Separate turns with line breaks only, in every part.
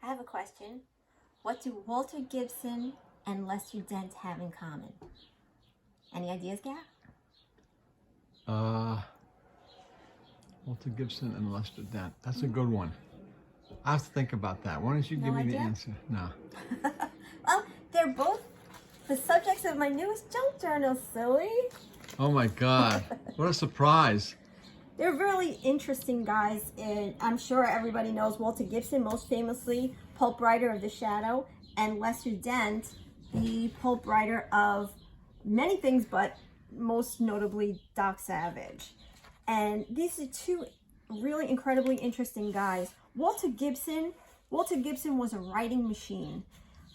I have a question. What do Walter Gibson and Lester Dent have in common? Any ideas, Gab?
Walter Gibson and Lester Dent. That's a good one. I have to think about that. Why don't you
No
give me
idea?
the answer? No.
Well, they're both the subjects of my newest junk journal, silly.
Oh my God. What a surprise.
They're really interesting guys, and I'm sure everybody knows Walter Gibson, most famously pulp writer of The Shadow, and Lester Dent, the pulp writer of many things, but most notably Doc Savage. And these are two really incredibly interesting guys. Walter Gibson was a writing machine.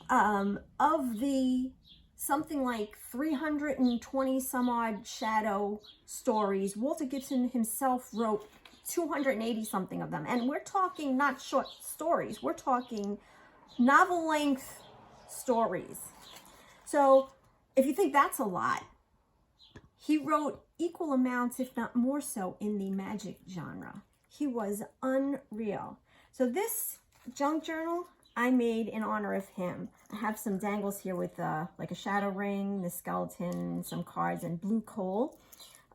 Of the something like 320 some odd Shadow stories, Walter Gibson himself wrote 280 something of them. And we're talking not short stories, we're talking novel length stories. So if you think that's a lot, he wrote equal amounts, if not more so, in the magic genre. He was unreal. So this junk journal I made in honor of him. I have some dangles here with like a shadow ring, the skeleton, some cards, and Blue Coal.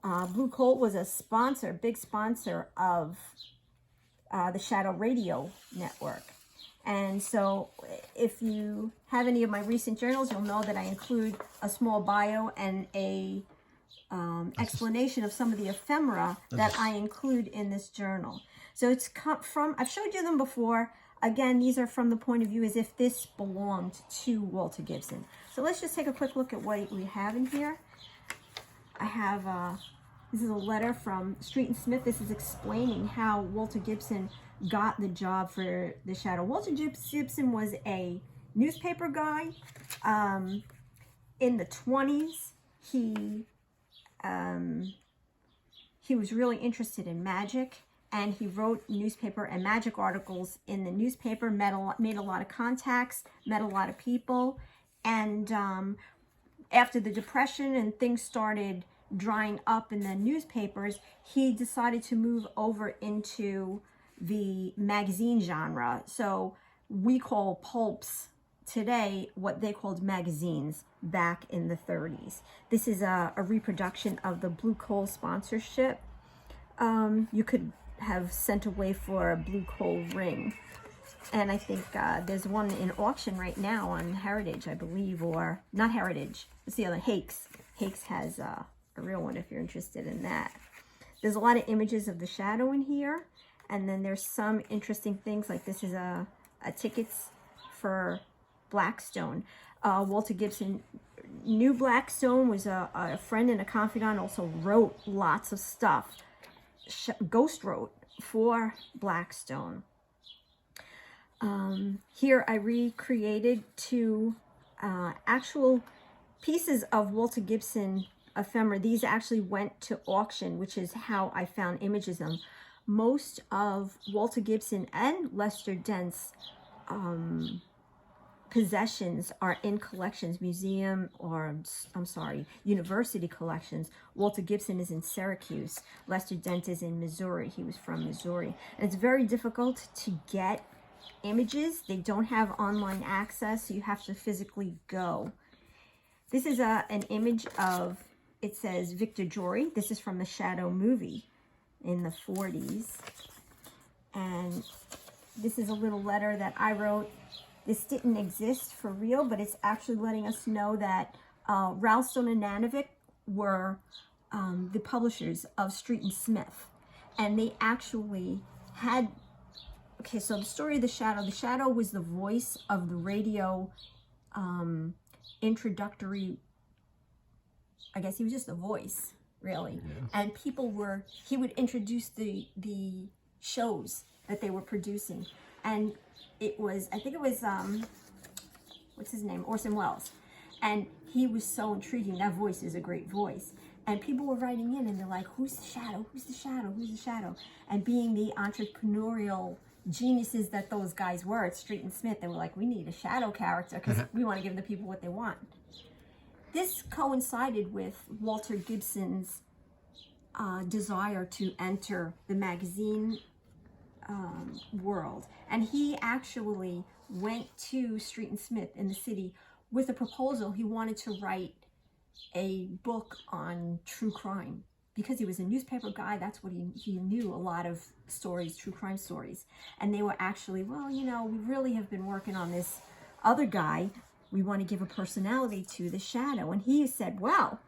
Blue Coal was a sponsor, big sponsor of the Shadow Radio Network. And so if you have any of my recent journals, you'll know that I include a small bio and a explanation of some of the ephemera that I include in this journal. So it's come from, I've showed you them before. Again, these are from the point of view as if this belonged to Walter Gibson. So let's just take a quick look at what we have in here. I have, this is a letter from Street and Smith. This is explaining how Walter Gibson got the job for The Shadow. Walter Gibson was a newspaper guy. In the 20s, he was really interested in magic. And he wrote newspaper and magic articles in the newspaper, made a lot of contacts, met a lot of people. And after the Depression and things started drying up in the newspapers, he decided to move over into the magazine genre. So we call pulps today what they called magazines back in the 30s. This is a reproduction of the Blue Coal sponsorship. You could have sent away for a Blue Coal ring, and I think there's one in auction right now on Heritage, I believe, or not Heritage, it's the other, Hakes has a real one if you're interested in that. There's a lot of images of the Shadow in here, and then there's some interesting things like this is a tickets for Blackstone. Walter Gibson knew Blackstone, was a friend and a confidant, also wrote lots of stuff. Ghost wrote for Blackstone. Here I recreated two actual pieces of Walter Gibson ephemera. These actually went to auction, which is how I found images of them. Most of Walter Gibson and Lester Dent's possessions are in collections, museum, or I'm sorry, university collections. Walter Gibson is in Syracuse. Lester Dent is in Missouri. He was from Missouri. And it's very difficult to get images. They don't have online access, so you have to physically go. This is an image of, it says Victor Jory. This is from the Shadow movie in the 40s. And this is a little letter that I wrote. This didn't exist for real, but it's actually letting us know that Ralston and Nanovic were the publishers of Street and Smith. And they actually had, okay, so the story of the Shadow was the voice of the radio introductory, I guess he was just the voice, really. Yes. And people were, he would introduce the shows that they were producing. And it was, I think it was, what's his name? Orson Welles. And he was so intriguing. That voice is a great voice. And people were writing in and they're like, who's the Shadow? Who's the Shadow? Who's the Shadow? And being the entrepreneurial geniuses that those guys were at Street and Smith, they were like, we need a Shadow character because we want to give the people what they want. This coincided with Walter Gibson's desire to enter the magazine world. And he actually went to Street and Smith in the city with a proposal. He wanted to write a book on true crime because he was a newspaper guy. That's what he knew, a lot of stories, true crime stories. And they were actually, well, you know, we really have been working on this other guy. We want to give a personality to the Shadow. And he said, well,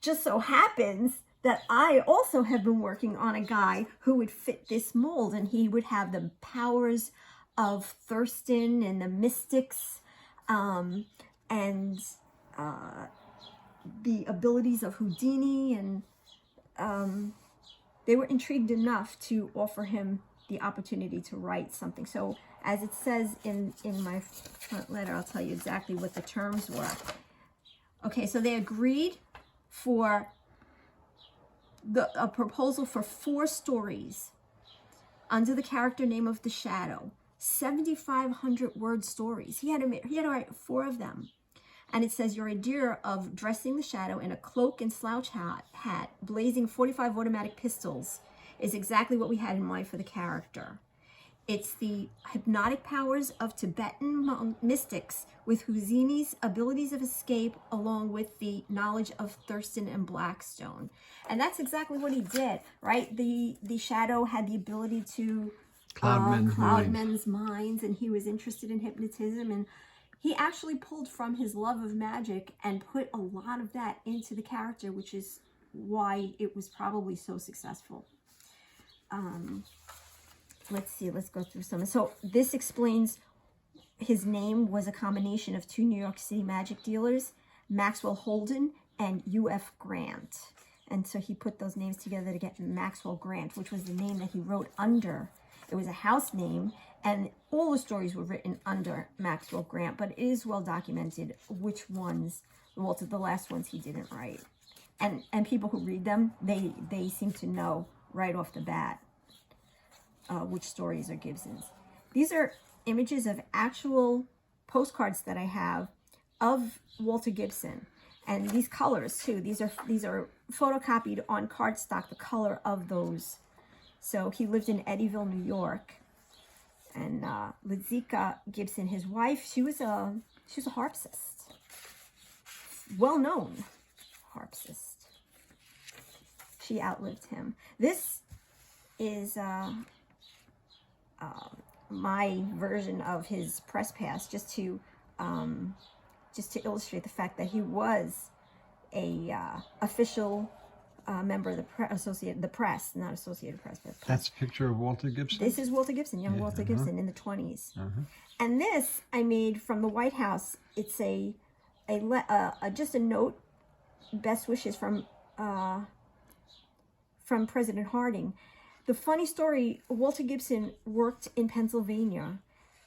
just so happens that I also have been working on a guy who would fit this mold, and he would have the powers of Thurston and the mystics, and the abilities of Houdini, and they were intrigued enough to offer him the opportunity to write something. So as it says in my front letter, I'll tell you exactly what the terms were. Okay, so they agreed for a proposal for 4 stories under the character name of the Shadow, 7,500 word stories. He had to write 4 of them. And it says, your idea of dressing the Shadow in a cloak and slouch hat, blazing 45 automatic pistols, is exactly what we had in mind for the character. It's the hypnotic powers of Tibetan mystics with Houdini's abilities of escape, along with the knowledge of Thurston and Blackstone. And that's exactly what he did, right? The Shadow had the ability to cloud men's minds, and he was interested in hypnotism, and he actually pulled from his love of magic and put a lot of that into the character, which is why it was probably so successful. Let's see, let's go through some. So this explains his name was a combination of 2 New York City magic dealers, Maxwell Holden and U.F. Grant. And so he put those names together to get Maxwell Grant, which was the name that he wrote under. It was a house name, and all the stories were written under Maxwell Grant, but it is well documented which ones, well, the last ones he didn't write. And people who read them, they seem to know right off the bat which stories are Gibson's. These are images of actual postcards that I have of Walter Gibson, and these colors too. These are photocopied on cardstock, the color of those. So he lived in Eddyville, New York, and Lidzika Gibson, his wife, she was a harpsist, well-known harpsist. She outlived him. This is my version of his press pass, just to illustrate the fact that he was a official member of the press, not Associated Press, but press.
That's a picture of Walter Gibson?
This is Walter Gibson, young Walter Gibson in the 20s. And this I made from the White House. It's just a note, best wishes from President Harding. The funny story, Walter Gibson worked in Pennsylvania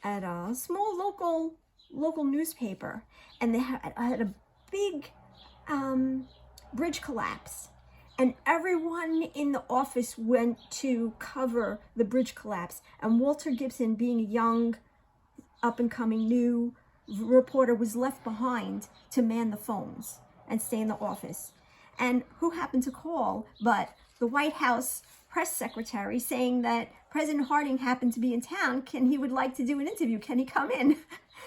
at a small local newspaper, and they had a big bridge collapse, and everyone in the office went to cover the bridge collapse, and Walter Gibson, being a young, up-and-coming new reporter, was left behind to man the phones and stay in the office. And who happened to call but the White House press secretary, saying that President Harding happened to be in town, he would like to do an interview, can he come in?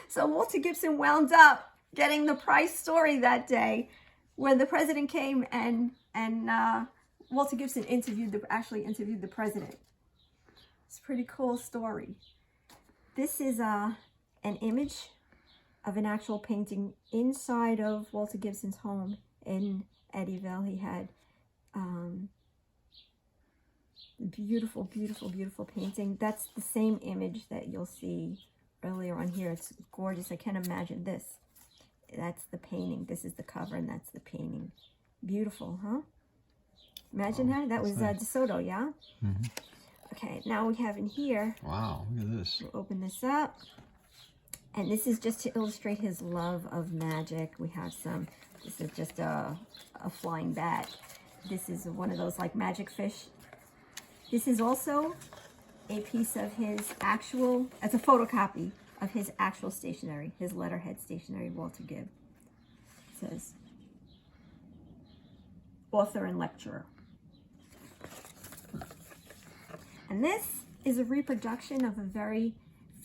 So Walter Gibson wound up getting the Price story that day, where the president came, and Walter Gibson actually interviewed the president. It's a pretty cool story. This is an image of an actual painting inside of Walter Gibson's home in Eddyville. He had beautiful, beautiful, beautiful painting. That's the same image that you'll see earlier on here. It's gorgeous. I can't imagine this. That's the painting. This is the cover, and that's the painting. Beautiful, huh? Imagine that. That was nice. DeSoto, yeah? Okay, now we have in here.
Wow, look at this.
We'll open this up. And this is just to illustrate his love of magic. We have some, this is just a flying bat. This is one of those like magic fish. This is also a piece of his actual, it's a photocopy of his actual stationery, his letterhead stationery, Walter Gibb. It says, author and lecturer. And this is a reproduction of a very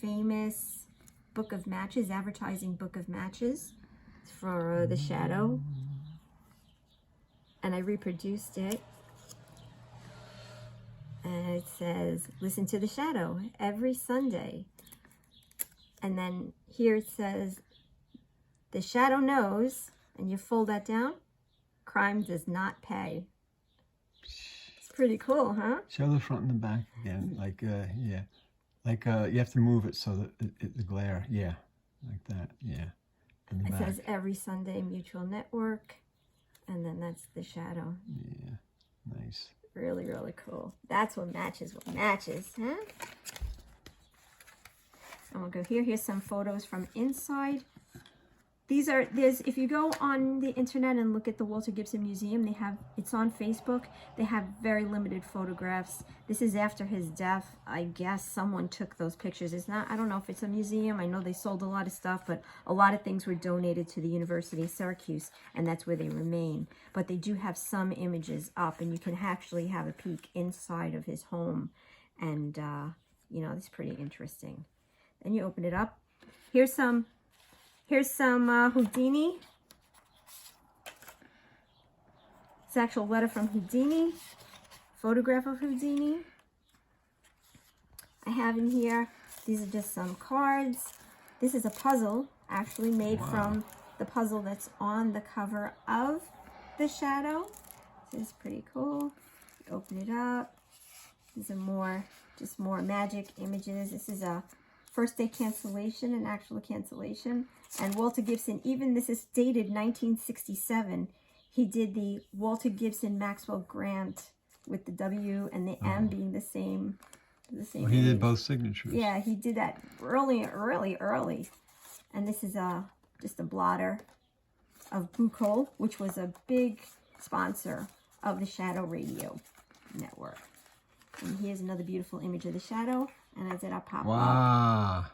famous book of matches, advertising book of matches for the Shadow. And I reproduced it. And it says, listen to the Shadow every Sunday. And then here it says, the Shadow knows, and you fold that down, crime does not pay. It's pretty cool, huh?
Show the front and the back again. Like, yeah. Like, you have to move it so that the glare, yeah. Like that, yeah.
It says every Sunday Mutual Network. And then that's the Shadow.
Yeah, nice.
Really, really cool. That's what matches, huh? So we'll go here. Here's some photos from inside. If you go on the internet and look at the Walter Gibson Museum, it's on Facebook. They have very limited photographs. This is after his death. I guess someone took those pictures. I don't know if it's a museum. I know they sold a lot of stuff, but a lot of things were donated to the University of Syracuse, and that's where they remain. But they do have some images up, and you can actually have a peek inside of his home. And, it's pretty interesting. Then you open it up. Here's some Houdini. It's an actual letter from Houdini. Photograph of Houdini. I have in here, these are just some cards. This is a puzzle actually made from the puzzle that's on the cover of the Shadow. This is pretty cool. You open it up. These are just more magic images. This is a first day cancellation, an actual cancellation. And Walter Gibson, this is dated 1967. He did the Walter Gibson Maxwell Grant with the W and the M being the same.
Well, he did both signatures.
Yeah, he did that really early. And this is just a blotter of Bucol, which was a big sponsor of the Shadow Radio Network. And here's another beautiful image of the Shadow. And I did a pop-up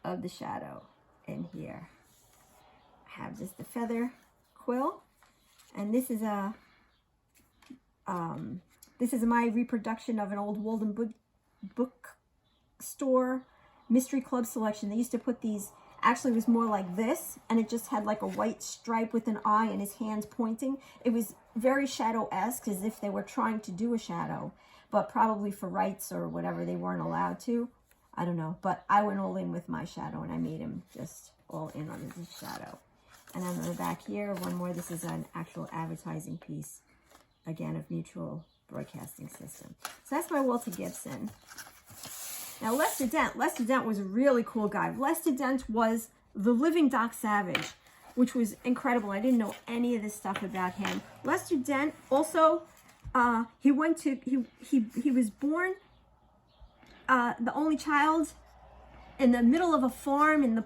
of the Shadow in here. I have just the feather quill. And this is my reproduction of an old Walden bookstore mystery club selection. They used to put these, actually it was more like this, and it just had like a white stripe with an eye and his hands pointing. It was very Shadow-esque, as if they were trying to do a Shadow, but probably for rights or whatever they weren't allowed to. I don't know, but I went all in with my Shadow, and I made him just all in on his Shadow. And on the back here, one more. This is an actual advertising piece, again, of Mutual Broadcasting System. So that's my Walter Gibson. Now, Lester Dent. Lester Dent was a really cool guy. Lester Dent was the living Doc Savage, which was incredible. I didn't know any of this stuff about him. Lester Dent also, he was born the only child in the middle of a farm in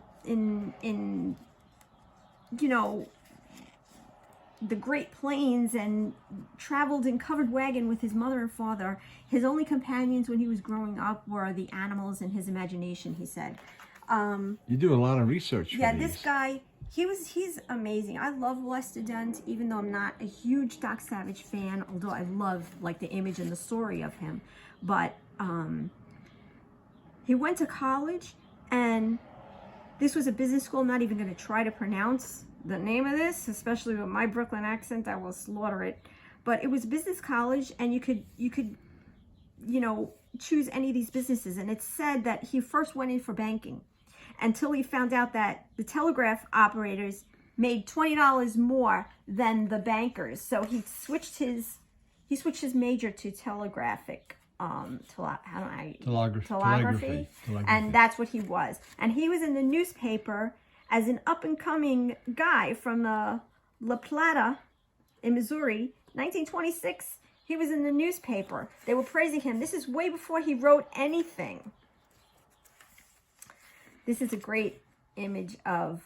the Great Plains, and traveled in covered wagon with his mother and father. His only companions when he was growing up were the animals and his imagination, he said.
You do a lot of research for these.
This guy, he's amazing. I love Lester Dent, even though I'm not a huge Doc Savage fan, although I love like the image and the story of him. But he went to college, and this was a business school. I'm not even going to try to pronounce the name of this, especially with my Brooklyn accent. I will slaughter it. But it was business college, and you could choose any of these businesses. And it said that he first went in for banking until he found out that the telegraph operators made $20 more than the bankers. So he switched his major to telegraphic. Telegraphy, and that's what he was. And he was in the newspaper as an up-and-coming guy from La Plata in Missouri. 1926, he was in the newspaper. They were praising him. This is way before he wrote anything. This is a great image of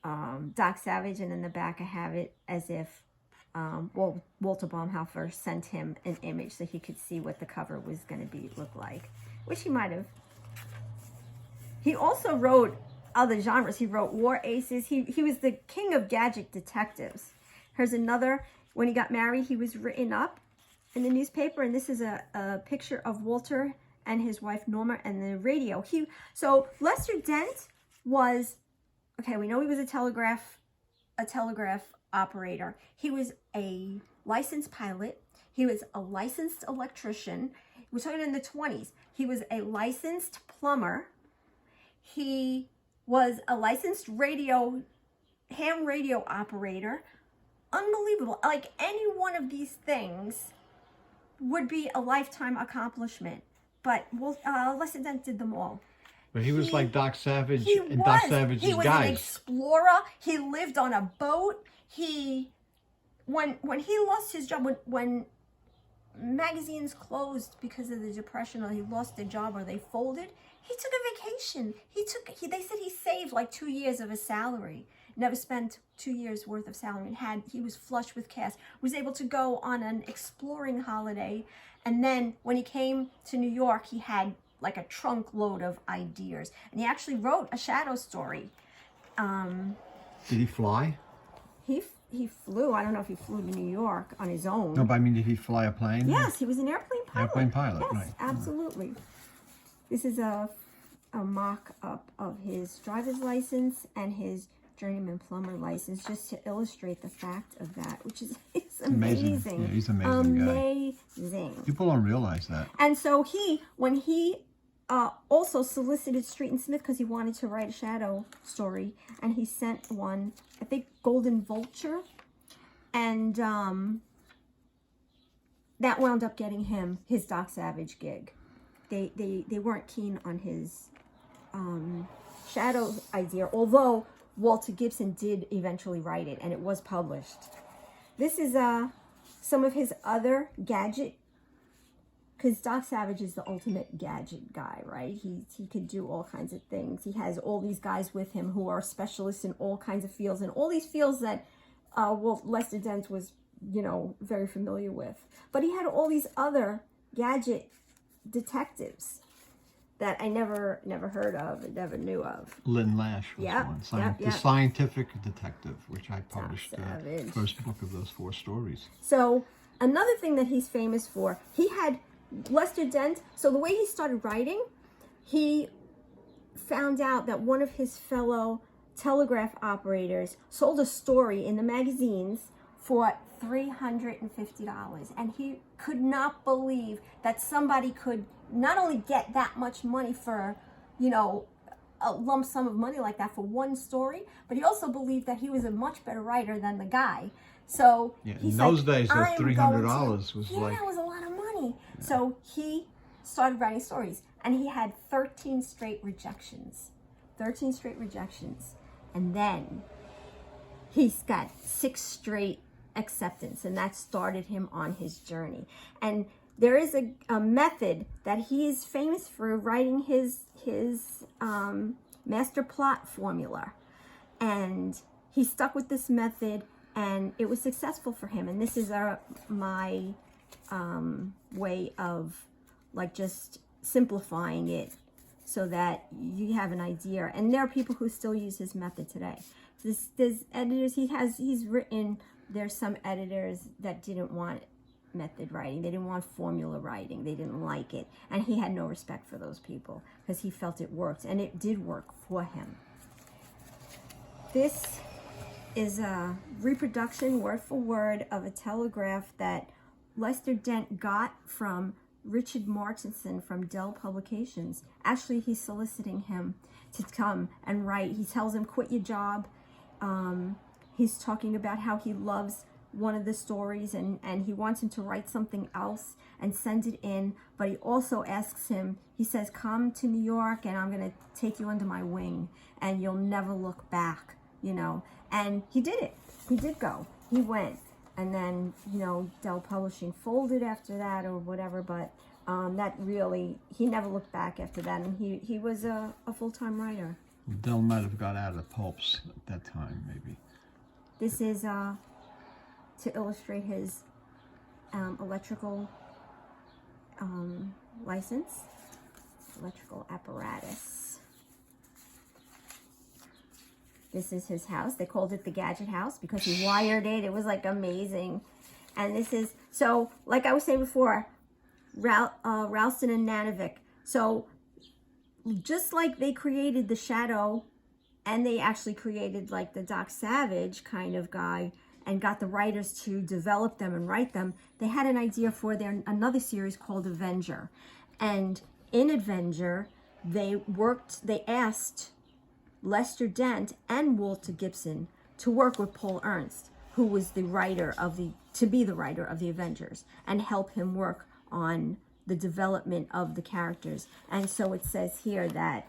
Doc Savage, and in the back I have it as if Walter Baumhofer sent him an image so he could see what the cover was going to look like, which he might have. He also wrote other genres. He wrote war aces. He was the king of gadget detectives. Here's another. When he got married, he was written up in the newspaper, and this is a picture of Walter and his wife Norma and the radio. So Lester Dent was, okay, we know he was a telegraph operator. He was a licensed pilot. He was a licensed electrician. We're talking in the 20s. He was a licensed plumber. He was a licensed ham radio operator. Unbelievable. Like, any one of these things would be a lifetime accomplishment. But Lester Dent did them all.
But he was like Doc Savage and
was.
Doc Savage's
He was
guys.
an explorer. He lived on a boat. When he lost his job, when magazines closed because of the Depression, or he lost a job, or they folded, he took a vacation. They said he saved like 2 years of his salary. Never spent 2 years worth of salary, and he was flush with cash. Was able to go on an exploring holiday, and then when he came to New York, he had like a trunk load of ideas, and he actually wrote a shadow story.
Did he fly?
He flew. I don't know if he flew to New York on his own.
No, but I mean, did he fly a plane?
Yes, he was an airplane pilot.
Airplane pilot,
yes,
right.
Absolutely. This is a mock-up of his driver's license and his journeyman plumber license, just to illustrate the fact of that, which is amazing.
Yeah, he's an amazing guy.
Amazing.
People don't realize that.
And so when he also solicited Street and Smith because he wanted to write a shadow story, and he sent one, I think, Golden Vulture, and that wound up getting him his Doc Savage gig. They weren't keen on his shadow idea, although Walter Gibson did eventually write it, and it was published. This is some of his other gadget, because Doc Savage is the ultimate gadget guy, right? He could do all kinds of things. He has all these guys with him who are specialists in all kinds of fields, and all these fields that Lester Dent was, very familiar with. But he had all these other gadget detectives that I never heard of and never knew of.
Lynn Lash was one. The Scientific Detective, which I published the first book of those 4 stories.
So another thing that he's famous for, he had Lester Dent. So the way he started writing, he found out that one of his fellow telegraph operators sold a story in the magazines for $350, and he could not believe that somebody could not only get that much money for, a lump sum of money like that for one story, but he also believed that he was a much better writer than the guy. So
in those days, those $300 was like...
Yeah, it was a lot of money. Yeah. So he started writing stories, and he had 13 straight rejections. 13 straight rejections. And then he's got 6 straight acceptance, and that started him on his journey. And there is a method that he is famous for writing his master plot formula, and he stuck with this method, and it was successful for him. And this is my way of just simplifying it so that you have an idea. And there are people who still use his method today. There's editors he's written. There's some editors that didn't want method writing. They didn't want formula writing. They didn't like it. And he had no respect for those people because he felt it worked, and it did work for him. This is a reproduction, word for word, of a telegraph that Lester Dent got from Richard Martinson from Dell Publications. Actually, he's soliciting him to come and write. He tells him, quit your job. He's talking about how he loves one of the stories, and he wants him to write something else and send it in. But he also asks him, he says, come to New York and I'm going to take you under my wing and you'll never look back, And he did it. He did go. He went. And then, Dell Publishing folded after that or whatever, but that really, he never looked back after that. And he was a full-time writer.
Dell might have got out of pulps at that time, maybe.
This is to illustrate his electrical license, electrical apparatus. This is his house. They called it the Gadget House because he wired it. It was amazing. And this is, so like I was saying before, Ralston and Nanovic So just like they created the Shadow, and they actually created like the Doc Savage kind of guy and got the writers to develop them and write them, they had an idea for another series called Avenger. And in Avenger, they asked Lester Dent and Walter Gibson to work with Paul Ernst, who was the writer of the Avengers, and help him work on the development of the characters. And so it says here that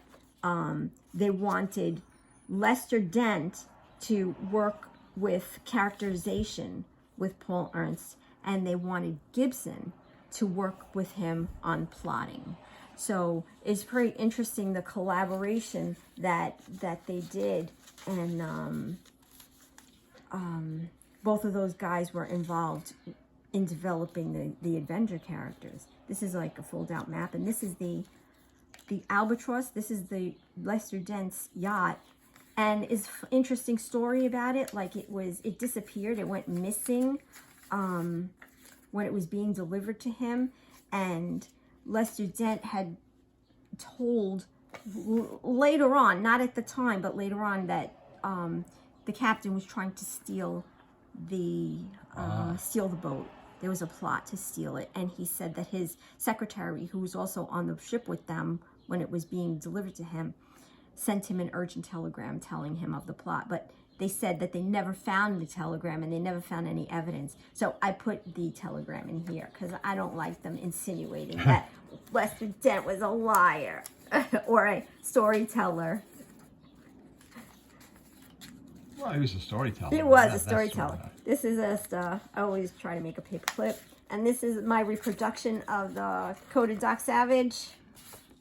they wanted Lester Dent to work with characterization with Paul Ernst, and they wanted Gibson to work with him on plotting. So it's pretty interesting, the collaboration that they did, and both of those guys were involved in developing the Avenger characters. This is like a fold out map, and this is the Albatross. This is the Lester Dent's yacht. And is interesting story about it. Like it disappeared. It went missing when it was being delivered to him. And Lester Dent had told later on, not at the time, but later on, that the captain was trying to steal the boat. There was a plot to steal it. And he said that his secretary, who was also on the ship with them when it was being delivered to him, sent him an urgent telegram telling him of the plot. But they said that they never found the telegram and they never found any evidence. So I put the telegram in here because I don't like them insinuating that Lester Dent was a liar or a storyteller.
Well, he was a storyteller.
He was a storyteller. This is just, I always try to make a paper clip. And this is my reproduction of the Code of Doc Savage.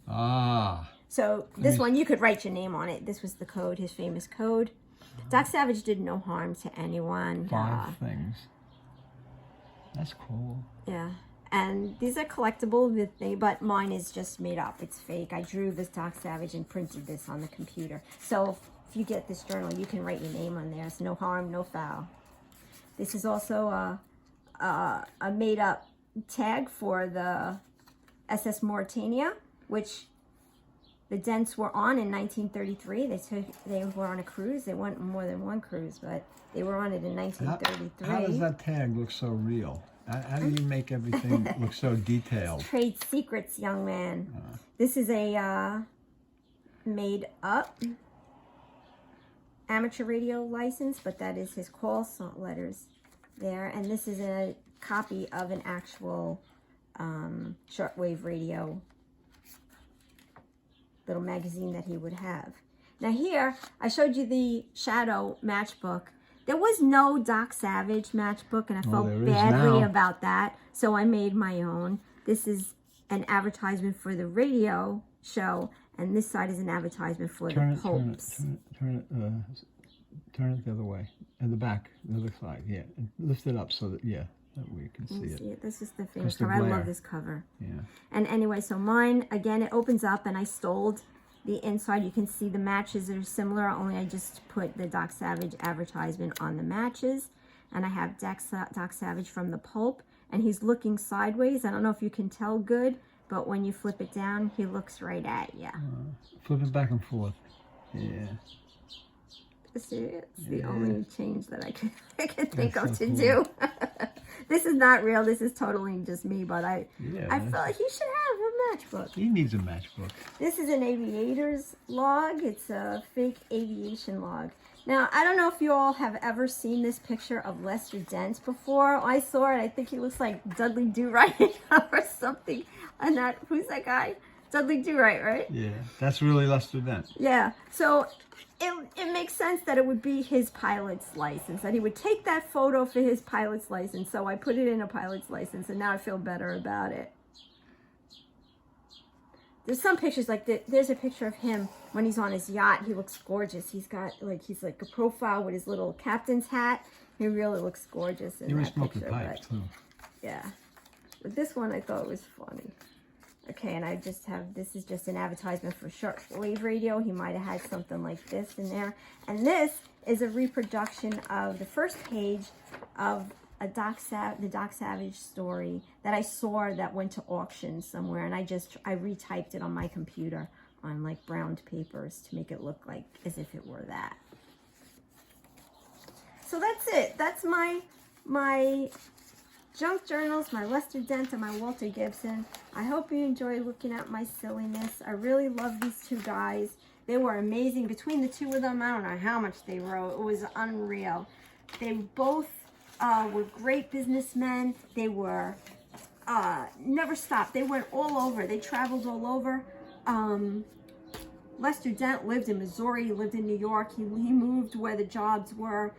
Ah.
So this one, you could write your name on it. This was the code, his famous code. Doc Savage did no harm to anyone.
5 things. That's cool.
Yeah. And these are collectible, but mine is just made up. It's fake. I drew this Doc Savage and printed this on the computer. So if you get this journal, you can write your name on there. It's no harm, no foul. This is also a made up tag for the SS Mauritania, which the Dents were on in 1933. They were on a cruise. They went more than one cruise, but they were on it in 1933.
How does that tag look so real? How do you make everything look so detailed?
Trade secrets, young man. This is a made up amateur radio license, but that is his call letters there. And this is a copy of an actual shortwave radio little magazine that he would have. Now here, I showed you the Shadow matchbook. There was no Doc Savage matchbook, and I felt badly about that, so I made my own. This is an advertisement for the radio show, and this side is an advertisement for the Popes.
Turn it the other way, in the back, the other side, yeah. And lift it up so that, yeah, that we can see it.
This is the famous cover. I love this cover.
Yeah.
And anyway, so mine, again, it opens up, and I stole the inside. You can see the matches are similar, only I just put the Doc Savage advertisement on the matches. And I have Doc Savage from the pulp, and he's looking sideways. I don't know if you can tell good, but when you flip it down, he looks right at you.
Flip it back and forth. Yeah.
See, it's the only change that I can think of to do. This is not real. This is totally just me, but I feel like he should have a matchbook.
He needs a matchbook.
This is an aviator's log. It's a fake aviation log. Now, I don't know if you all have ever seen this picture of Lester Dent before. I saw it. I think he looks like Dudley Do-Right or something. And who's that guy? Dudley Do-Right, right?
Yeah, that's really Lester Dent.
Yeah, so it makes sense that it would be his pilot's license, that he would take that photo for his pilot's license. So I put it in a pilot's license, and now I feel better about it. There's some pictures, like there's a picture of him when he's on his yacht. He looks gorgeous. He's like a profile with his little captain's hat. He really looks gorgeous in that picture.
Pipes, too.
Yeah, but this one I thought was funny. Okay, and I just have, this is just an advertisement for shortwave radio. He might have had something like this in there. And this is a reproduction of the first page of the Doc Savage story that I saw that went to auction somewhere, and I retyped it on my computer on like browned papers to make it look like as if it were that. So that's it. That's my junk journals, my Lester Dent and my Walter Gibson. I hope you enjoy looking at my silliness. I really love these two guys. They were amazing. Between the two of them, I don't know how much they wrote. It was unreal. They both were great businessmen. They were never stopped. They went all over. They traveled all over. Lester Dent lived in Missouri. He lived in New York. He moved where the jobs were.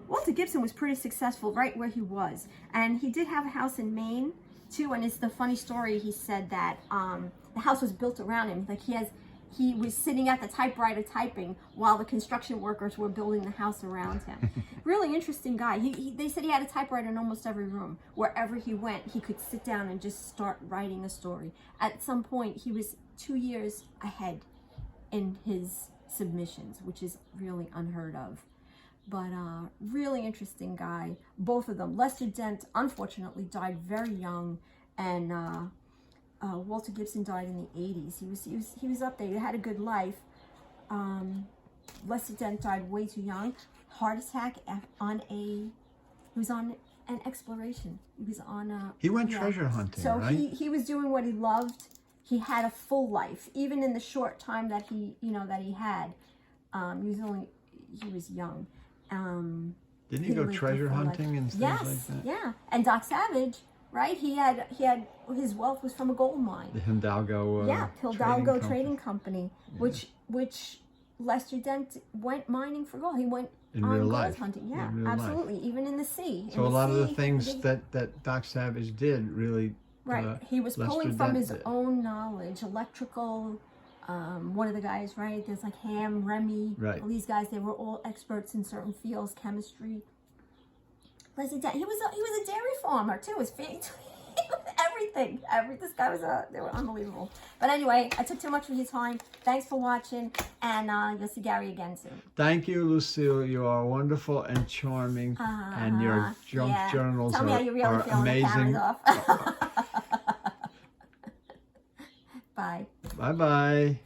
Walter Gibson was pretty successful right where he was, and he did have a house in Maine too. And it's the funny story. He said that the house was built around him. Like he was sitting at the typewriter typing while the construction workers were building the house around him. Really interesting guy. They said he had a typewriter in almost every room. Wherever he went, he could sit down and just start writing a story. At some point, he was 2 years ahead in his submissions, which is really unheard of. But really interesting guy, both of them. Lester Dent, unfortunately, died very young, and Walter Gibson died in the 80s. He was up there. He had a good life. Lester Dent died way too young. Heart attack he was on an exploration. He was on
He went treasure hunting,
so
right?
he was doing what he loved. He had a full life, even in the short time that he had. He was young.
Didn't he go treasure hunting and things like that?
Yeah. And Doc Savage, right? He had his wealth was from a gold mine.
The Hidalgo.
Hidalgo Trading Company, which Lester Dent went mining for gold. He went on gold hunting. Yeah, absolutely. Even in the sea.
So a lot of the things that Doc Savage did really.
Right. He was pulling from his own knowledge, electrical. One of the guys, right? There's like Ham, Remy, all these guys. They were all experts in certain fields, chemistry. Lester Dent, he was a dairy farmer too. His family, everything. This guy was they were unbelievable. But anyway, I took too much of your time. Thanks for watching, and you'll see Gary again soon.
Thank you, Lucille. You are wonderful and charming, and your junk journals
Tell me how you really
are
feel
amazing.
When the camera's off. Bye.
Bye-bye.